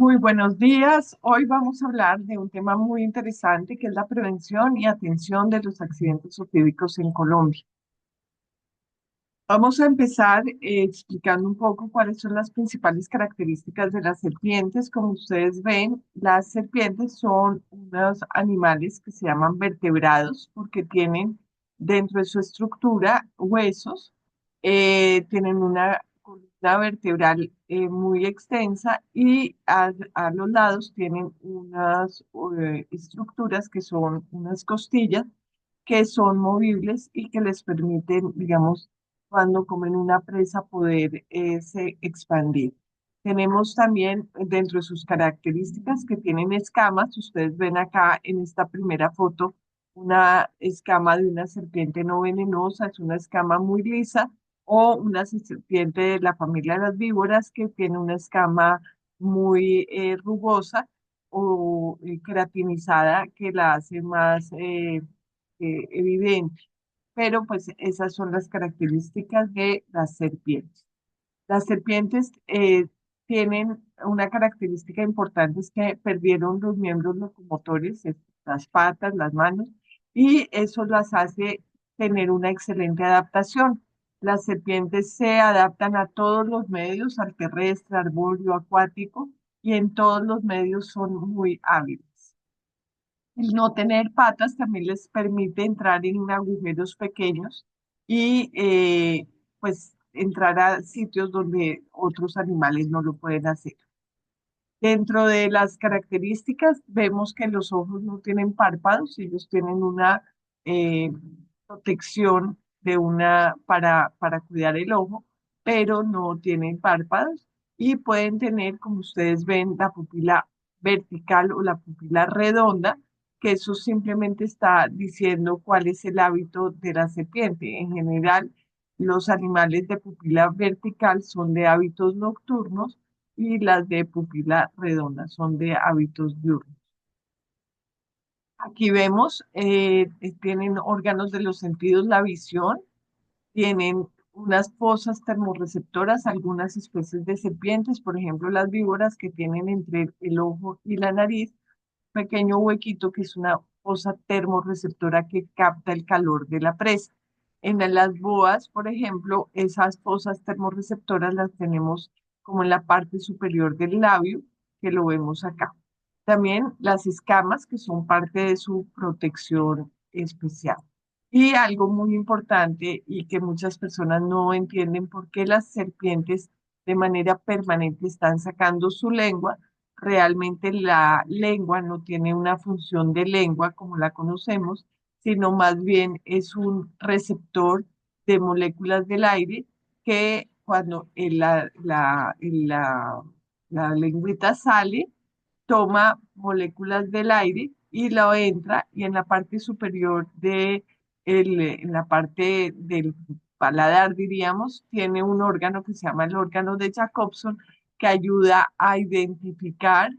Muy buenos días. Hoy vamos a hablar de un tema muy interesante que es la prevención y atención de los accidentes ocídicos en Colombia. Vamos a empezar explicando un poco cuáles son las principales características de las serpientes. Como ustedes ven, las serpientes son unos animales que se llaman vertebrados porque tienen dentro de su estructura huesos, tienen una columna vertebral muy extensa y a los lados tienen unas estructuras que son unas costillas que son movibles y que les permiten, digamos, cuando comen una presa poder se expandir. Tenemos también dentro de sus características que tienen escamas. Ustedes ven acá en esta primera foto una escama de una serpiente no venenosa, es una escama muy lisa, o una serpiente de la familia de las víboras que tiene una escama muy rugosa o queratinizada que la hace más evidente, pero pues esas son las características de las serpientes. Las serpientes tienen una característica importante, es que perdieron los miembros locomotores, las patas, las manos, y eso las hace tener una excelente adaptación. Las serpientes se adaptan a todos los medios, al terrestre, arbóreo, acuático, y en todos los medios son muy hábiles. El no tener patas también les permite entrar en agujeros pequeños y pues entrar a sitios donde otros animales no lo pueden hacer. Dentro de las características vemos que los ojos no tienen párpados, ellos tienen una eh, protección de para cuidar el ojo, pero no tienen párpados y pueden tener, como ustedes ven, la pupila vertical o la pupila redonda, que eso simplemente está diciendo cuál es el hábito de la serpiente. En general, los animales de pupila vertical son de hábitos nocturnos y las de pupila redonda son de hábitos diurnos. Aquí vemos, tienen órganos de los sentidos, la visión, tienen unas fosas termorreceptoras, algunas especies de serpientes, por ejemplo, las víboras que tienen entre el ojo y la nariz, pequeño huequito que es una fosa termorreceptora que capta el calor de la presa. En las boas, por ejemplo, esas fosas termorreceptoras las tenemos como en la parte superior del labio, que lo vemos acá. También las escamas, que son parte de su protección especial. Y algo muy importante y que muchas personas no entienden por qué las serpientes de manera permanente están sacando su lengua. Realmente la lengua no tiene una función de lengua como la conocemos, sino más bien es un receptor de moléculas del aire que cuando la lengüita sale, toma moléculas del aire y lo entra y en la parte superior en la parte del paladar, diríamos, tiene un órgano que se llama el órgano de Jacobson que ayuda a identificar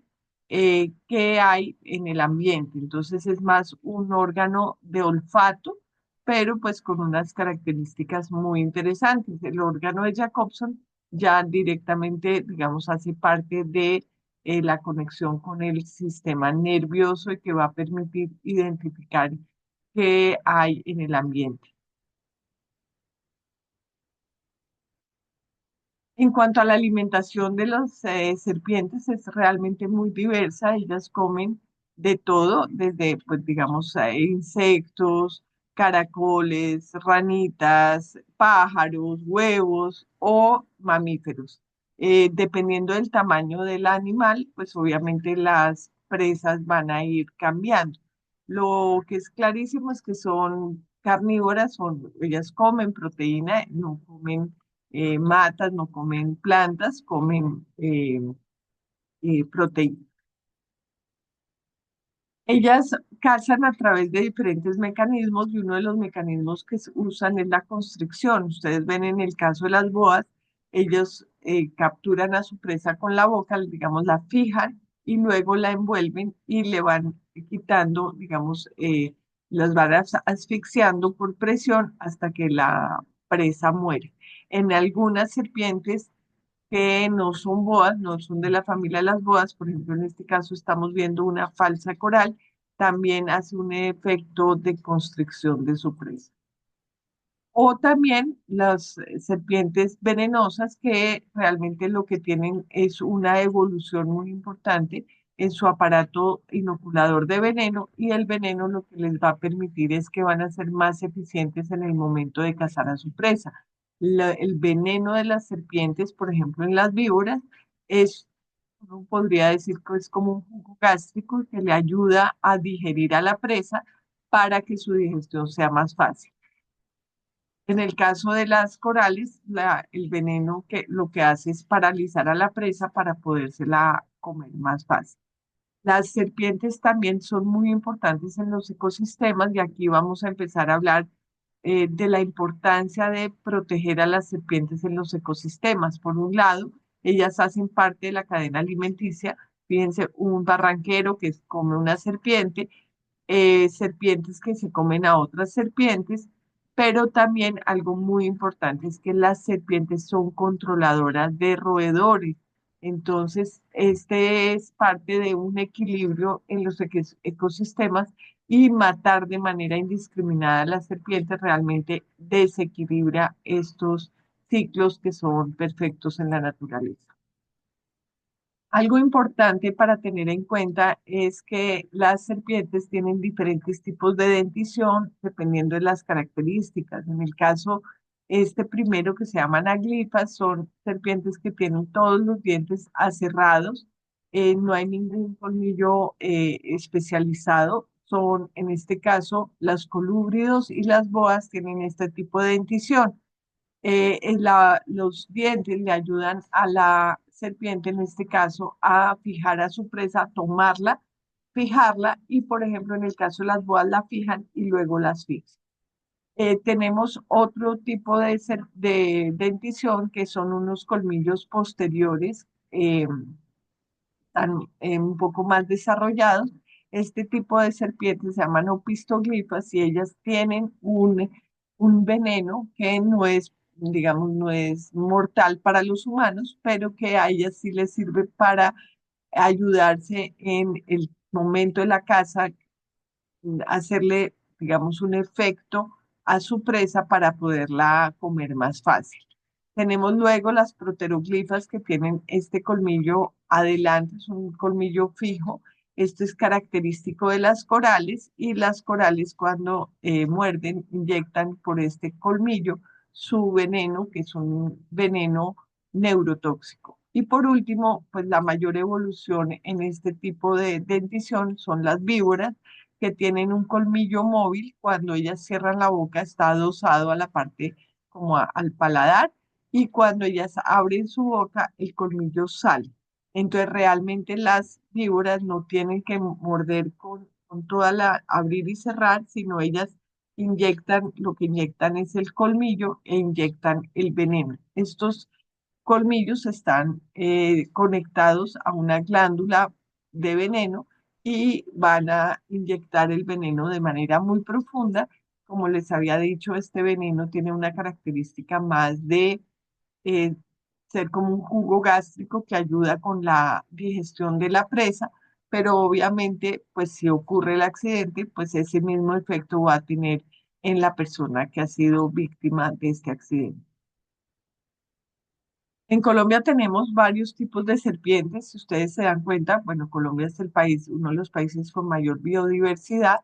qué hay en el ambiente. Entonces es más un órgano de olfato, pero pues con unas características muy interesantes. El órgano de Jacobson ya directamente, digamos, hace parte de la conexión con el sistema nervioso y que va a permitir identificar qué hay en el ambiente. En cuanto a la alimentación de las serpientes, es realmente muy diversa. Ellas comen de todo, desde, pues, digamos, insectos, caracoles, ranitas, pájaros, huevos o mamíferos. Dependiendo del tamaño del animal, pues obviamente las presas van a ir cambiando. Lo que es clarísimo es que son carnívoras, ellas comen proteína, no comen matas, no comen plantas, comen proteína. Ellas cazan a través de diferentes mecanismos y uno de los mecanismos que usan es la constricción. Ustedes ven en el caso de las boas, ellos capturan a su presa con la boca, digamos, la fijan y luego la envuelven y le van quitando, digamos, las van asfixiando por presión hasta que la presa muere. En algunas serpientes que no son boas, no son de la familia de las boas. Por ejemplo, en este caso estamos viendo una falsa coral, también hace un efecto de constricción de su presa. O también las serpientes venenosas que realmente lo que tienen es una evolución muy importante en su aparato inoculador de veneno, y el veneno lo que les va a permitir es que van a ser más eficientes en el momento de cazar a su presa. El veneno de las serpientes, por ejemplo, en las víboras, es, uno podría decir que es como un jugo gástrico que le ayuda a digerir a la presa para que su digestión sea más fácil. En el caso de las corales, el veneno que lo que hace es paralizar a la presa para podérsela comer más fácil. Las serpientes también son muy importantes en los ecosistemas, y aquí vamos a empezar a hablar de la importancia de proteger a las serpientes en los ecosistemas. Por un lado, ellas hacen parte de la cadena alimenticia. Fíjense, un barranquero que come una serpiente, serpientes que se comen a otras serpientes, pero también algo muy importante es que las serpientes son controladoras de roedores. Entonces, este es parte de un equilibrio en los ecosistemas, y matar de manera indiscriminada a las serpientes realmente desequilibra estos ciclos que son perfectos en la naturaleza. Algo importante para tener en cuenta es que las serpientes tienen diferentes tipos de dentición dependiendo de las características. En el caso, este primero que se llaman aglifas, son serpientes que tienen todos los dientes aserrados, no hay ningún colmillo especializado. Son, en este caso, los colúbridos y las boas tienen este tipo de dentición. Los dientes le ayudan a la serpiente, en este caso, a fijar a su presa, tomarla, fijarla, y, por ejemplo, en el caso de las boas la fijan y luego la asfixian. Tenemos otro tipo de dentición, que son unos colmillos posteriores, están un poco más desarrollados. Este tipo de serpientes se llaman opistoglifas, y ellas tienen un veneno que no es, digamos, no es mortal para los humanos, pero que a ellas sí les sirve para ayudarse en el momento de la caza, hacerle, digamos, un efecto a su presa para poderla comer más fácil. Tenemos luego las proteroglifas, que tienen este colmillo adelante, es un colmillo fijo. Esto es característico de las corales, y las corales cuando muerden inyectan por este colmillo su veneno, que es un veneno neurotóxico. Y por último, pues la mayor evolución en este tipo de dentición son las víboras, que tienen un colmillo móvil. Cuando ellas cierran la boca está adosado a la parte como al paladar, y cuando ellas abren su boca el colmillo sale. Entonces realmente las víboras no tienen que morder con toda la abrir y cerrar, sino ellas inyectan, lo que inyectan es el colmillo e inyectan el veneno. Estos colmillos están conectados a una glándula de veneno, y van a inyectar el veneno de manera muy profunda. Como les había dicho, este veneno tiene una característica más de eh, ser como un jugo gástrico que ayuda con la digestión de la presa, pero obviamente, pues si ocurre el accidente, pues ese mismo efecto va a tener en la persona que ha sido víctima de este accidente. En Colombia tenemos varios tipos de serpientes. Si ustedes se dan cuenta, bueno, Colombia es el país, uno de los países con mayor biodiversidad.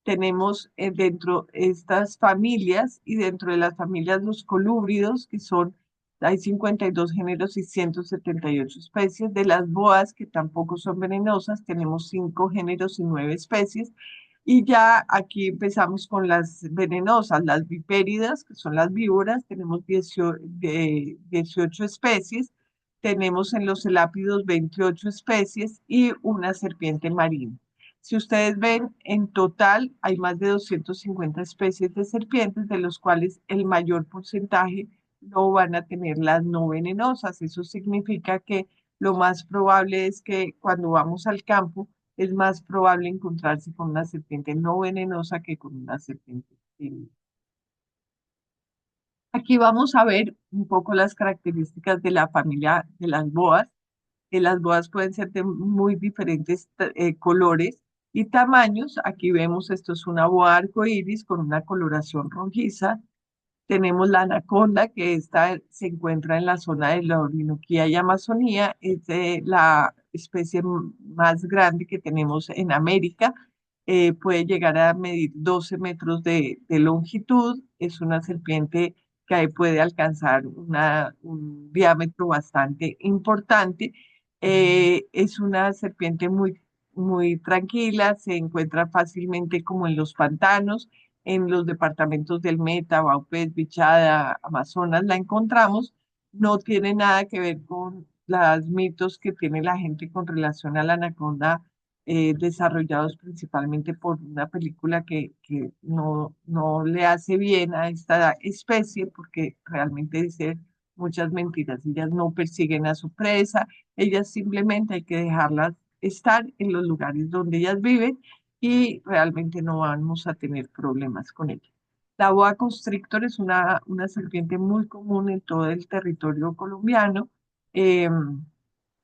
Tenemos dentro estas familias, y dentro de las familias los colúbridos, que son, hay 52 géneros y 178 especies. De las boas, que tampoco son venenosas, tenemos 5 géneros y 9 especies. Y ya aquí empezamos con las venenosas, las vipéridas, que son las víboras. Tenemos 18 especies. Tenemos en los elápidos 28 especies y una serpiente marina. Si ustedes ven, en total hay más de 250 especies de serpientes, de los cuales el mayor porcentaje no van a tener las no venenosas. Eso significa que lo más probable es que cuando vamos al campo, es más probable encontrarse con una serpiente no venenosa que con una serpiente venenosa. Aquí vamos a ver un poco las características de la familia de las boas. Las boas pueden ser de muy diferentes colores y tamaños. Aquí vemos, esto es una boa arcoíris con una coloración rojiza. Tenemos la anaconda, que se encuentra en la zona de la Orinoquía y Amazonía. Es la especie más grande que tenemos en América. Puede llegar a medir 12 metros de longitud. Es una serpiente que puede alcanzar un diámetro bastante importante. Es una serpiente muy tranquila, se encuentra fácilmente como en los pantanos, en los departamentos del Meta, Vaupés, Bichada, Amazonas, la encontramos. No tiene nada que ver con los mitos que tiene la gente con relación a la anaconda, desarrollados principalmente por una película que no le hace bien a esta especie, porque realmente dice muchas mentiras. Ellas no persiguen a su presa, ellas simplemente hay que dejarlas estar en los lugares donde ellas viven y realmente no vamos a tener problemas con ella. La boa constrictor es una serpiente muy común en todo el territorio colombiano. Es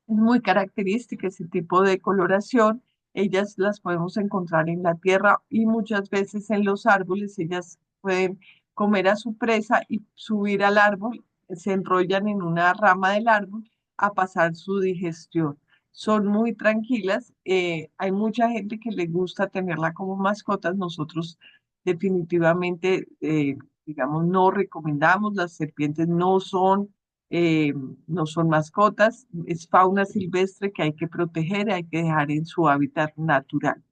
muy característica ese tipo de coloración. Ellas las podemos encontrar en la tierra y muchas veces en los árboles. Ellas pueden comer a su presa y subir al árbol, se enrollan en una rama del árbol a pasar su digestión. Son muy tranquilas. Hay mucha gente que le gusta tenerla como mascotas. Nosotros definitivamente, digamos, no recomendamos. Las serpientes eh, no son mascotas, es fauna silvestre que hay que proteger, hay que dejar en su hábitat natural.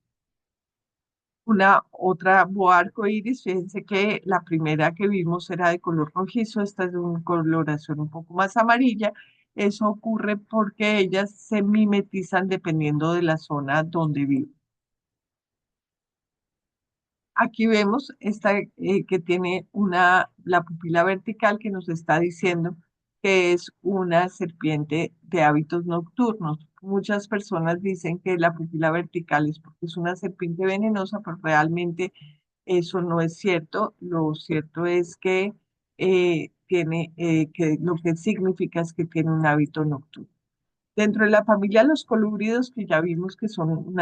Una otra boa arcoíris, fíjense que la primera que vimos era de color rojizo, esta es de una coloración un poco más amarilla. Eso ocurre porque ellas se mimetizan dependiendo de la zona donde viven. Aquí vemos esta que tiene la pupila vertical que nos está diciendo que es una serpiente de hábitos nocturnos. Muchas personas dicen que la pupila vertical es porque es una serpiente venenosa, pero realmente eso no es cierto. Lo cierto es que que lo que significa es que tiene un hábito nocturno. Dentro de la familia de los colúbridos, que ya vimos que son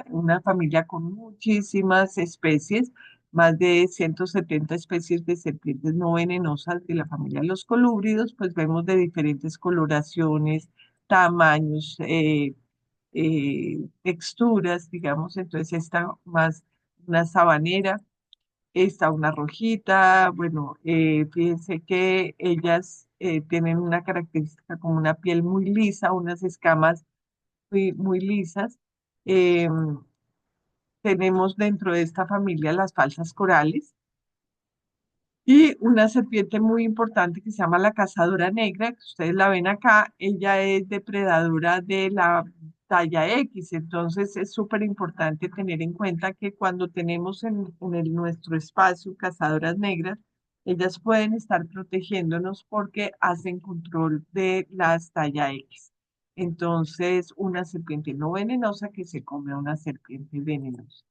una familia con muchísimas especies, más de 170 especies de serpientes no venenosas de la familia de los colúbridos, pues vemos de diferentes coloraciones, tamaños, texturas, digamos. Entonces esta más una sabanera, está una rojita. Bueno, fíjense que ellas tienen una característica como una piel muy lisa, unas escamas muy lisas. Eh, Tenemos dentro de esta familia las falsas corales y una serpiente muy importante que se llama la cazadora negra, que ustedes la ven acá. Ella es depredadora de la talla X. Entonces es súper importante tener en cuenta que cuando tenemos nuestro espacio cazadoras negras, ellas pueden estar protegiéndonos porque hacen control de las talla X. Entonces, una serpiente no venenosa que se come a una serpiente venenosa.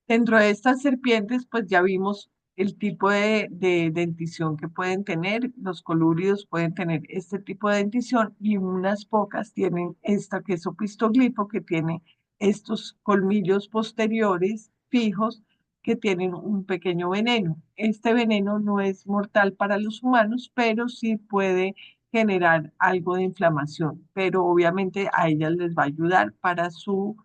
Dentro de estas serpientes, pues ya vimos el tipo de dentición que pueden tener. Los colúridos pueden tener este tipo de dentición y unas pocas tienen esta que es opistoglifo, que tiene estos colmillos posteriores fijos que tienen un pequeño veneno. Este veneno no es mortal para los humanos, pero sí puede generar algo de inflamación, pero obviamente a ellas les va a ayudar para su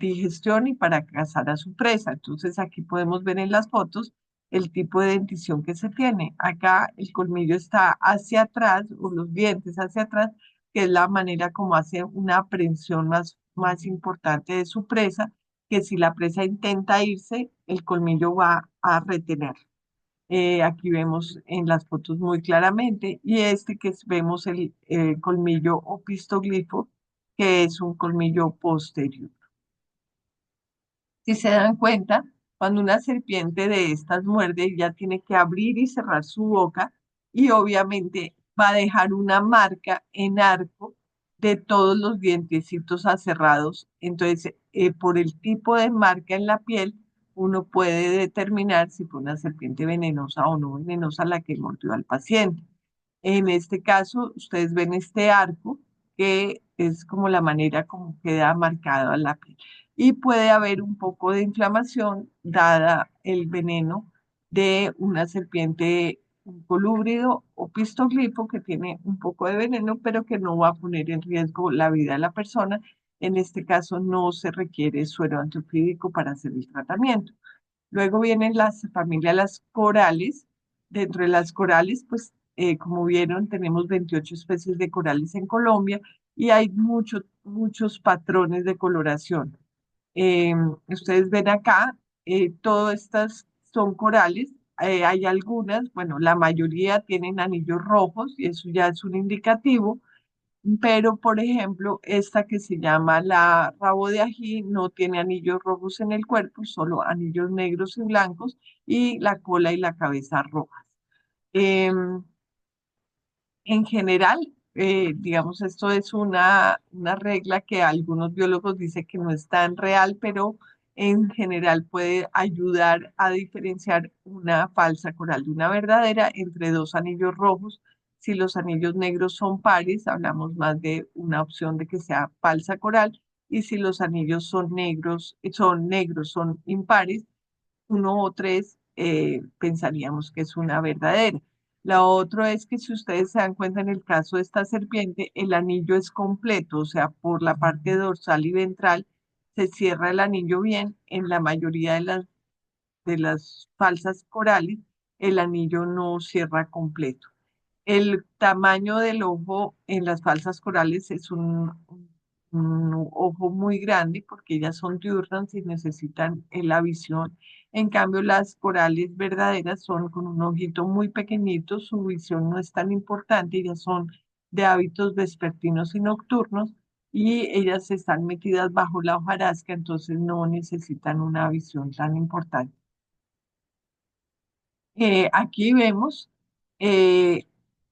digestión y para cazar a su presa. Entonces aquí podemos ver en las fotos el tipo de dentición que se tiene. Acá el colmillo está hacia atrás o los dientes hacia atrás, que es la manera como hace una aprehensión más importante de su presa, que si la presa intenta irse, el colmillo va a retener. Aquí vemos en las fotos muy claramente, y este vemos el colmillo opistoglifo, que es un colmillo posterior. Si se dan cuenta, cuando una serpiente de estas muerde, ya tiene que abrir y cerrar su boca y obviamente va a dejar una marca en arco de todos los dientecitos aserrados. Entonces, por el tipo de marca en la piel, uno puede determinar si fue una serpiente venenosa o no venenosa la que mordió al paciente. En este caso, ustedes ven este arco que es como la manera como queda marcado a la piel. Y puede haber un poco de inflamación dada el veneno de una serpiente, un colúbrido o pistoglifo que tiene un poco de veneno, pero que no va a poner en riesgo la vida de la persona. En este caso no se requiere suero antiofídico para hacer el tratamiento. Luego vienen las familias, las corales. Dentro de las corales, pues como vieron, tenemos 28 especies de corales en Colombia y hay muchos patrones de coloración. Ustedes ven acá, todas estas son corales. Hay algunas, bueno, la mayoría tienen anillos rojos y eso ya es un indicativo, pero por ejemplo, esta que se llama la rabo de ají no tiene anillos rojos en el cuerpo, solo anillos negros y blancos y la cola y la cabeza rojas. Em, en general, digamos, esto es una regla que algunos biólogos dicen que no es tan real, pero en general puede ayudar a diferenciar una falsa coral de una verdadera entre dos anillos rojos. Si los anillos negros son pares, hablamos más de una opción de que sea falsa coral, y si los anillos son negros, son impares, uno o tres, pensaríamos que es una verdadera. La otra es que si ustedes se dan cuenta en el caso de esta serpiente, el anillo es completo, o sea, por la parte dorsal y ventral se cierra el anillo bien. En la mayoría de las falsas corales, el anillo no cierra completo. El tamaño del ojo en las falsas corales es un ojo muy grande porque ellas son diurnas y necesitan la visión. En cambio, las corales verdaderas son con un ojito muy pequeñito, su visión no es tan importante, ellas son de hábitos vespertinos y nocturnos y ellas están metidas bajo la hojarasca, entonces no necesitan una visión tan importante. Aquí vemos eh,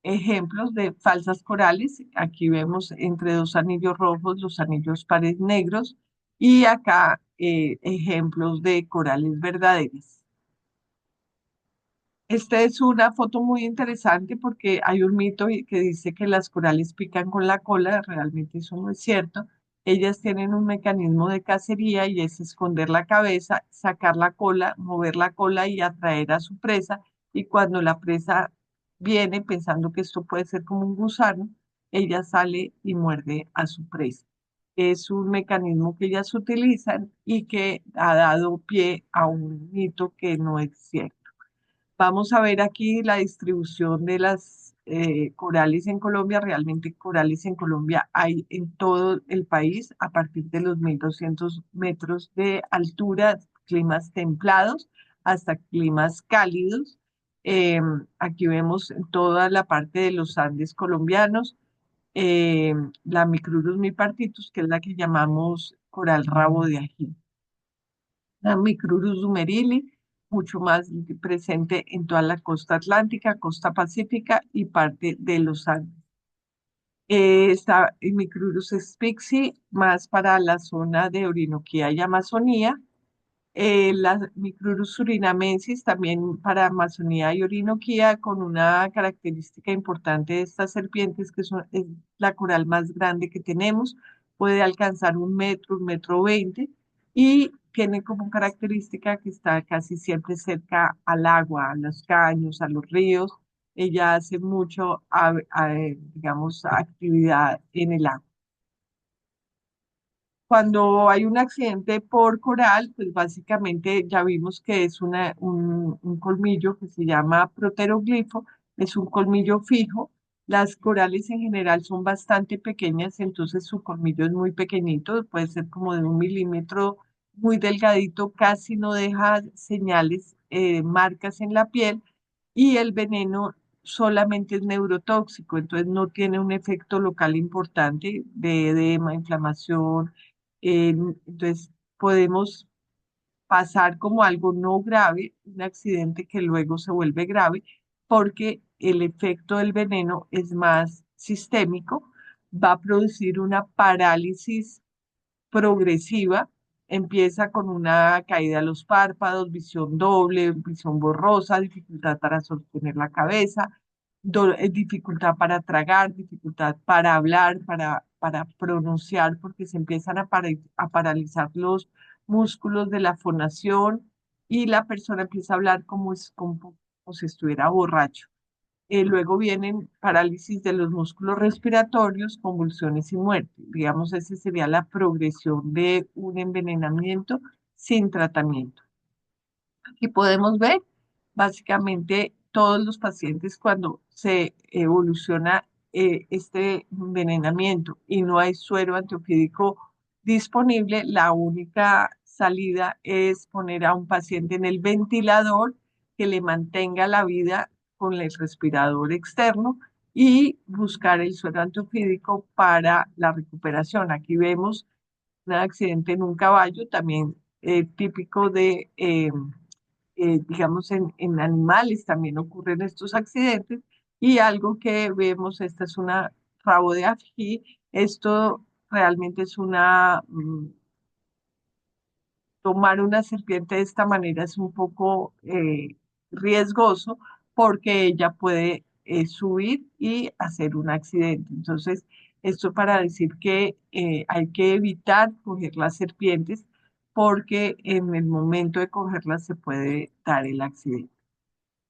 ejemplos de falsas corales. Aquí vemos entre dos anillos rojos los anillos pares negros y acá ejemplos de corales verdaderas. Esta es una foto muy interesante porque hay un mito que dice que las corales pican con la cola. Realmente eso no es cierto. Ellas tienen un mecanismo de cacería y es esconder la cabeza, sacar la cola, mover la cola y atraer a su presa. Y cuando la presa viene pensando que esto puede ser como un gusano, ella sale y muerde a su presa. Es un mecanismo que ellas utilizan y que ha dado pie a un mito que no es cierto. Vamos a ver aquí la distribución de las corales en Colombia. Realmente corales en Colombia hay en todo el país a partir de los 1.200 metros de altura, climas templados hasta climas cálidos. Aquí vemos en toda la parte de los Andes colombianos, la Micrurus mipartitus, que es la que llamamos coral rabo de ají. La Micrurus dumerili, mucho más presente en toda la costa atlántica, costa pacífica y parte de los Andes. Está Micrurus spixi, más para la zona de Orinoquía y Amazonía. La Micrurus surinamensis también para Amazonía y Orinoquía, con una característica importante de estas serpientes, que es la coral más grande que tenemos, puede alcanzar 1 metro, 1,20 m, y tiene como característica que está casi siempre cerca al agua, a los caños, a los ríos. Ella hace mucho, digamos, actividad en el agua. Cuando hay un accidente por coral, pues básicamente ya vimos que es un colmillo que se llama proteroglifo, es un colmillo fijo. Las corales en general son bastante pequeñas, entonces su colmillo es muy pequeñito, puede ser como de 1 milímetro, muy delgadito, casi no deja señales, marcas en la piel, y el veneno solamente es neurotóxico, entonces no tiene un efecto local importante de edema, inflamación. Entonces, podemos pasar como algo no grave, un accidente que luego se vuelve grave, porque el efecto del veneno es más sistémico, va a producir una parálisis progresiva, Empieza con una caída de los párpados, visión doble, visión borrosa, dificultad para sostener la cabeza, dificultad para tragar, dificultad para hablar, para pronunciar, porque se empiezan a paralizar los músculos de la fonación y la persona empieza a hablar como si estuviera borracho. Luego vienen parálisis de los músculos respiratorios, convulsiones y muerte. Digamos, esa sería la progresión de un envenenamiento sin tratamiento. Aquí podemos ver básicamente todos los pacientes cuando se evoluciona este envenenamiento y no hay suero antiofídico disponible, la única salida es poner a un paciente en el ventilador que le mantenga la vida con el respirador externo y buscar el suero antiofídico para la recuperación. Aquí vemos un accidente en un caballo, también típico de digamos, en animales también ocurren estos accidentes y algo que vemos, esta es una rabo de ají, esto realmente es tomar una serpiente de esta manera es un poco riesgoso porque ella puede subir y hacer un accidente. Entonces, esto para decir que hay que evitar coger las serpientes porque en el momento de cogerlas se puede dar el accidente.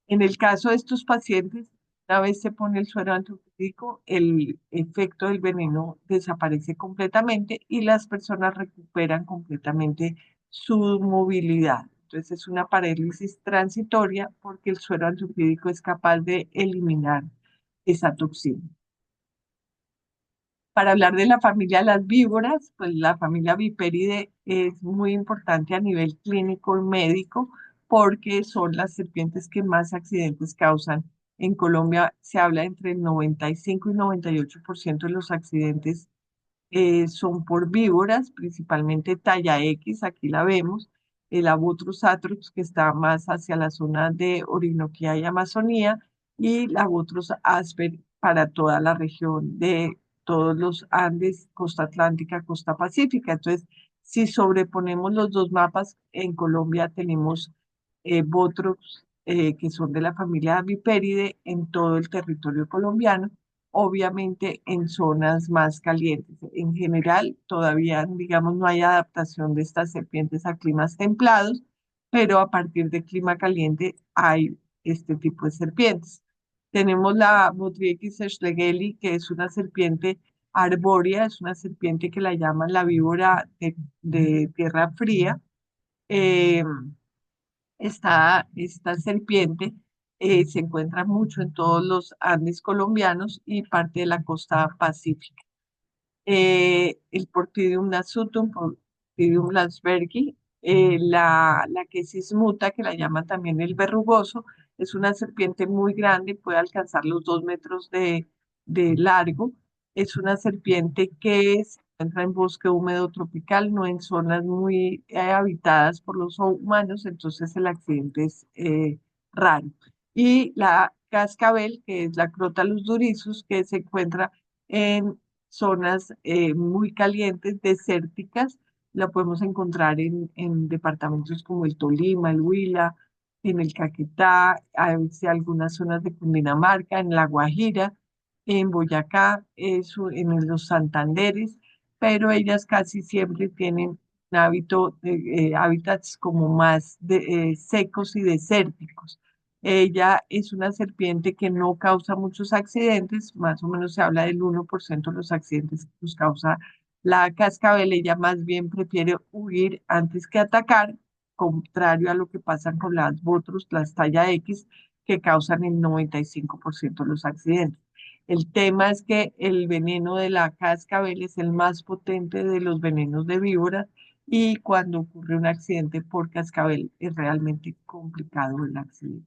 En el caso de estos pacientes, una vez se pone el suero antiofídico, el efecto del veneno desaparece completamente y las personas recuperan completamente su movilidad. Entonces es una parálisis transitoria porque el suero antiofídico es capaz de eliminar esa toxina. Para hablar de la familia de las víboras, pues la familia Viperidae es muy importante a nivel clínico y médico porque son las serpientes que más accidentes causan. En Colombia se habla entre el 95 y 98% de los accidentes son por víboras, principalmente talla X, aquí la vemos, el Abutrus atrox, que está más hacia la zona de Orinoquía y Amazonía, y la Abutrus asper para toda la región de todos los Andes, costa atlántica, costa pacífica. Entonces, si sobreponemos los dos mapas, en Colombia tenemos Botrops, que son de la familia Viperidae en todo el territorio colombiano, obviamente en zonas más calientes. En general, todavía, digamos, no hay adaptación de estas serpientes a climas templados, pero a partir de clima caliente hay este tipo de serpientes. Tenemos la Botrytis schlegeli, que es una serpiente arbórea, es una serpiente que la llaman la víbora de tierra fría. Eh, esta serpiente se encuentra mucho en todos los Andes colombianos y parte de la costa pacífica. El Portidium nasutum, Portidium landsbergi, la Quesis muta, que la llaman también el verrugoso, es una serpiente muy grande, puede alcanzar los 2 metros de largo. Es una serpiente que se encuentra en bosque húmedo tropical, no en zonas muy habitadas por los humanos, entonces el accidente es raro. Y la cascabel, que es la Crotalus durizus, que se encuentra en zonas muy calientes, desérticas. La podemos encontrar en departamentos como el Tolima, el Huila, en el Caquetá, a veces algunas zonas de Cundinamarca, en La Guajira, en Boyacá, en los Santanderes, pero ellas casi siempre tienen un hábitats como más secos y desérticos. Ella es una serpiente que no causa muchos accidentes, más o menos se habla del 1% de los accidentes que nos causa la cascabel. Ella más bien prefiere huir antes que atacar, contrario a lo que pasa con las botros, las talla X, que causan el 95% de los accidentes. El tema es que el veneno de la cascabel es el más potente de los venenos de víbora y cuando ocurre un accidente por cascabel es realmente complicado el accidente.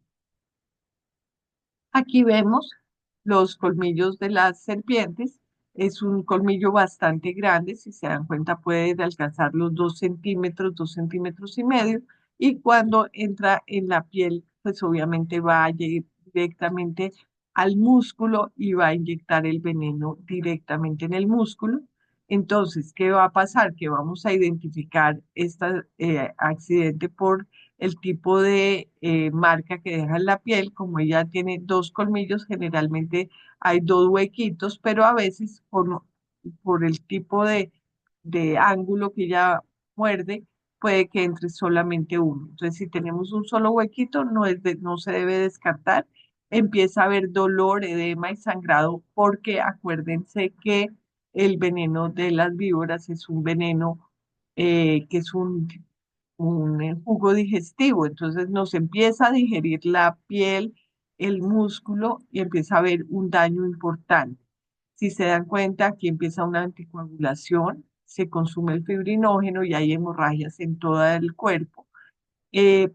Aquí vemos los colmillos de las serpientes. Es un colmillo bastante grande, si se dan cuenta puede alcanzar los 2 centímetros, 2,5 centímetros. Y cuando entra en la piel, pues obviamente va a ir directamente al músculo y va a inyectar el veneno directamente en el músculo. Entonces, ¿qué va a pasar? Que vamos a identificar este accidente por el tipo de marca que deja en la piel. Como ella tiene dos colmillos, generalmente hay dos huequitos, pero a veces por el tipo de ángulo que ella muerde, puede que entre solamente uno. Entonces, si tenemos un solo huequito, no se debe descartar. Empieza a haber dolor, edema y sangrado, porque acuérdense que el veneno de las víboras es un veneno que es un jugo digestivo, entonces nos empieza a digerir la piel, el músculo y empieza a haber un daño importante. Si se dan cuenta, aquí empieza una anticoagulación, se consume el fibrinógeno y hay hemorragias en todo el cuerpo.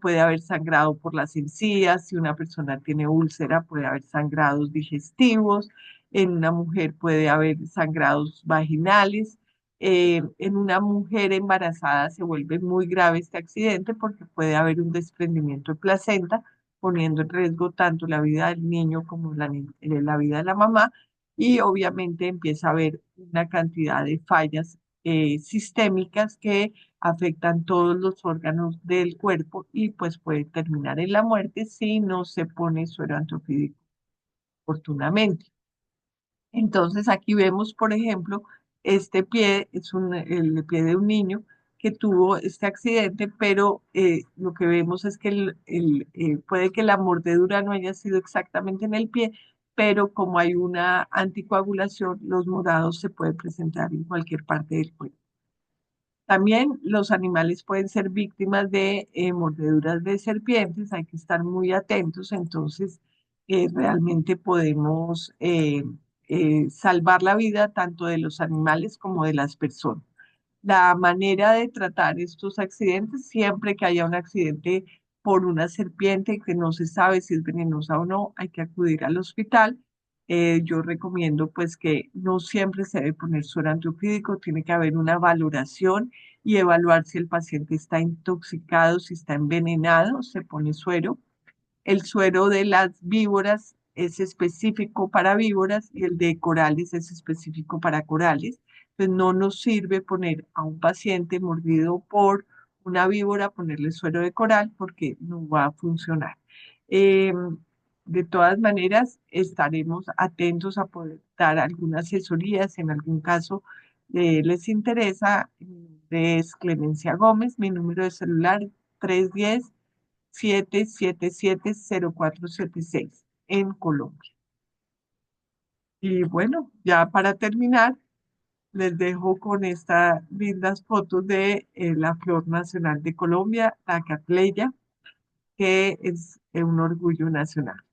Puede haber sangrado por las encías, si una persona tiene úlcera puede haber sangrados digestivos, en una mujer puede haber sangrados vaginales, en una mujer embarazada se vuelve muy grave este accidente porque puede haber un desprendimiento de placenta, poniendo en riesgo tanto la vida del niño como la vida de la mamá, y obviamente empieza a haber una cantidad de fallas sistémicas que afectan todos los órganos del cuerpo y pues puede terminar en la muerte si no se pone suero antiofídico oportunamente. Entonces aquí vemos, por ejemplo, este pie es el pie de un niño que tuvo este accidente, pero lo que vemos es que puede que la mordedura no haya sido exactamente en el pie, pero como hay una anticoagulación, los morados se pueden presentar en cualquier parte del cuerpo. También los animales pueden ser víctimas de mordeduras de serpientes, hay que estar muy atentos, entonces realmente podemos salvar la vida tanto de los animales como de las personas. La manera de tratar estos accidentes, siempre que haya un accidente por una serpiente que no se sabe si es venenosa o no, hay que acudir al hospital. Yo recomiendo pues que no siempre se debe poner suero antiofídico, tiene que haber una valoración y evaluar si el paciente está intoxicado, si está envenenado, se pone suero. El suero de las víboras es específico para víboras y el de corales es específico para corales. Entonces no nos sirve poner a un paciente mordido por una víbora, ponerle suero de coral porque no va a funcionar. Eh, de todas maneras, estaremos atentos a poder dar algunas asesorías en algún caso les interesa. Es Clemencia Gómez, mi número de celular 310-777-0476 en Colombia. Y bueno, ya para terminar, les dejo con estas lindas fotos de la flor nacional de Colombia, la catleya, que es un orgullo nacional.